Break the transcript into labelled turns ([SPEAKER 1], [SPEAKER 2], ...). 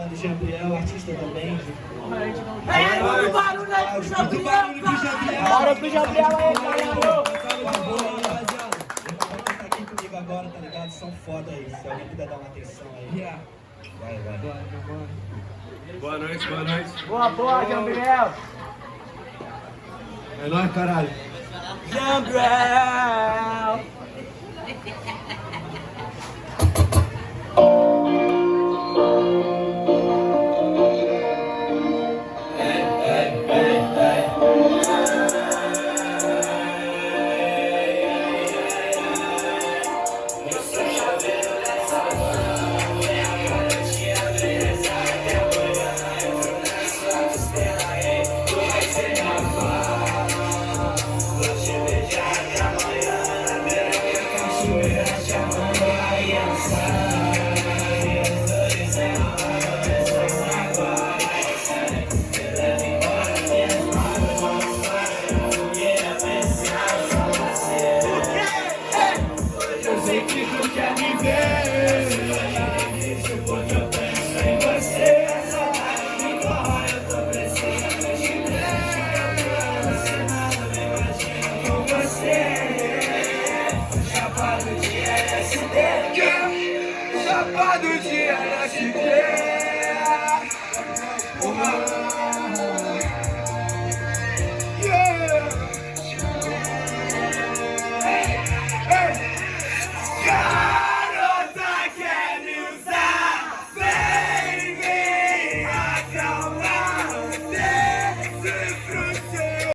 [SPEAKER 1] obrigado, Gabriel, artista também.
[SPEAKER 2] Muito barulho aí pro Gabriel!
[SPEAKER 3] Bora pro Gabriel aí, galera!
[SPEAKER 1] Tá aqui comigo agora, tá ligado? São foda aí. Se alguém puder dar uma atenção aí. Vai.
[SPEAKER 4] Boa noite, boa noite.
[SPEAKER 3] Boa, Gabriel!
[SPEAKER 4] É nóis, caralho.
[SPEAKER 3] Gabriel!
[SPEAKER 4] Chapado de LSD.